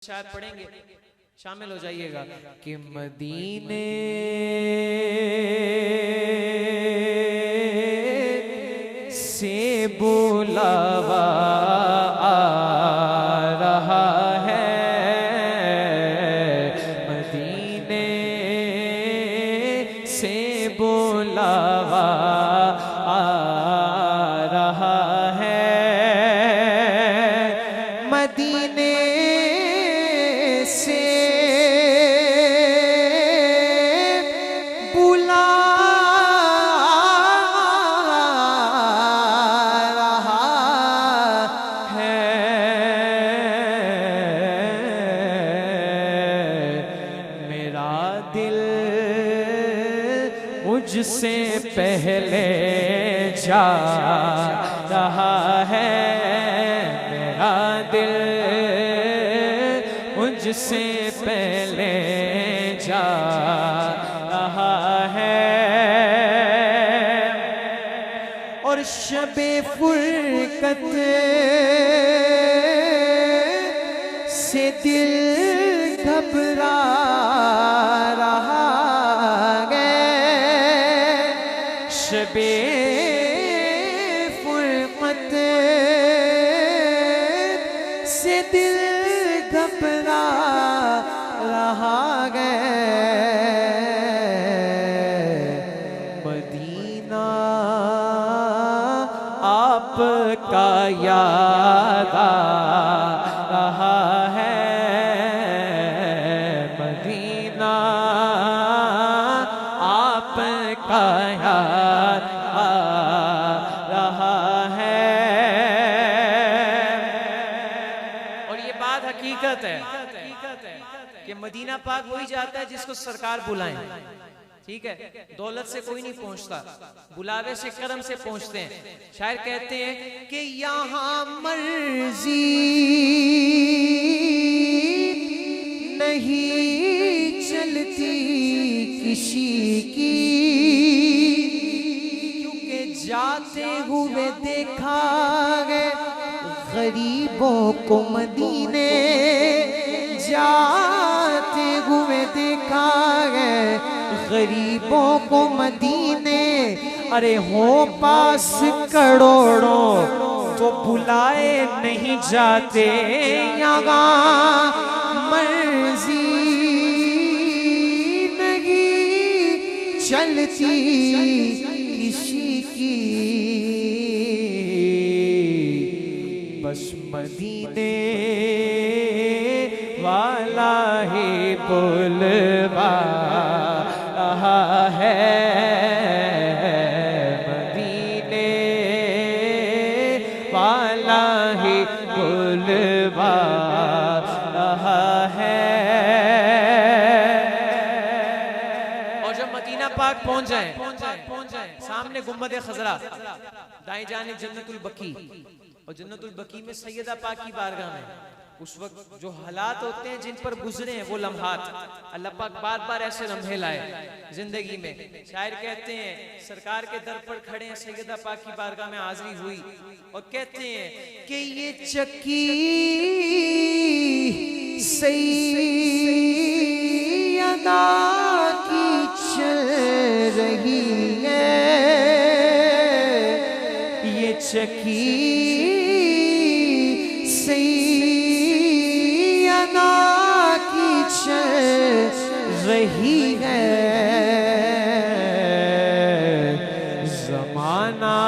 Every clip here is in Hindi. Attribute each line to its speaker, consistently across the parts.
Speaker 1: शायद पढ़ेंगे, शामिल हो जाइएगा कि मदीने से बुलावा आ रहा है, मदीने से बुलावा आ रहा है, मदीने से बुला रहा है, मेरा दिल मुझसे पहले जा रहा है, मेरा दिल मुझसे पहले जा रहा है, और शबे फुरकत से दिल घबरा रहा है, शबे फुरकत से दिल घबरा रहा है, मदीना आपका याद आ रहा है, मदीना आपका याद आ रहा है, और ये बात हकीकत है कि मदीना पाक वही जाता है जिसको सरकार बुलाए, ठीक है। दौलत से कोई नहीं पहुंचता, बुलावे से करम से पहुंचते हैं। शायर कहते हैं कि यहाँ मर्जी नहीं चलती किसी की, क्योंकि जाते हुए देखा है गरीबों को मदीने, जाते हुए देखा है गरीबों को मदीने, अरे हो पास करोड़ों तो बुलाए नहीं जाते, यहाँ मर्जी नहीं चलती किसी की, बस मदीने वाला ही बुलवा रहा है, मदीने वाला ही बुलवा रहा है, और जब मदीना पाक पहुंच जाए सामने गुम्बद खजरा, दाएं जानिब जन्नतुल बकी, और जन्नतुल बकी में सैयदा पाक की बारगाह में उस वक्त जो हालात होते हैं जिन पर गुजरे हैं वो लम्हात, अल्लाह पाक बार बार ऐसे लम्हे लाए जिंदगी में। शायर कहते हैं सरकार के दर पर खड़े हैं, सैयदा पाक की बारगाह में हाजिरी हुई, और कहते हैं कि ये चक्की सैयदा की चल रही है, ये चक्की सैयदा की चल रही है, ज़माना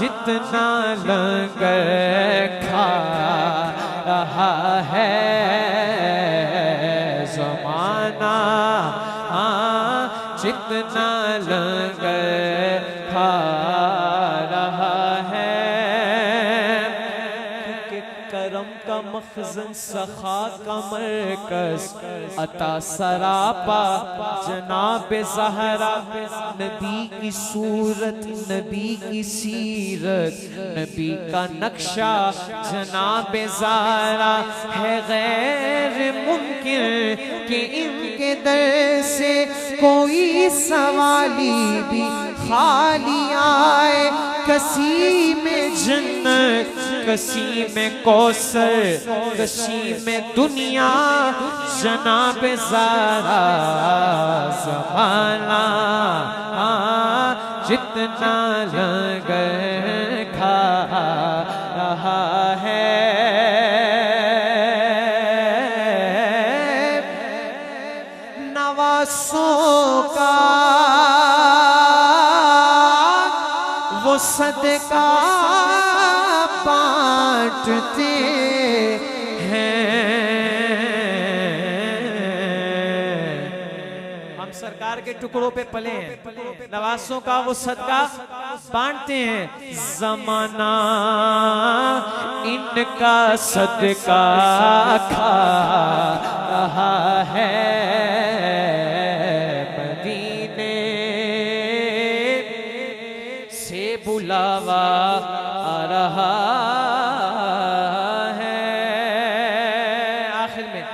Speaker 1: जितना लंगर खा रहा है, ज़माना जितना लंगर खा रहा है, करम का मखज़न सखा का मरकज़ अता सरापा जनाब ज़हरा, नबी की सूरत नबी की सीरत नबी का नक्शा जनाब ज़हरा है, गैर मुमकिन कि इनके दर से कोई सवाली भी खाली आए, कसी में जन्नत कसी में कौसर, कसी में दुनिया, जनाब ज़ारा ज़माना जितना लंगर खा रहा है। नवासों का वो सदका बांटते हैं। हम सरकार के टुकड़ों पे पले हैं, नवासों का वो सदका बांटते हैं। ज़माना इनका सदका खा रहा है। मदीने से बुलावा आ रहा है। आखिर में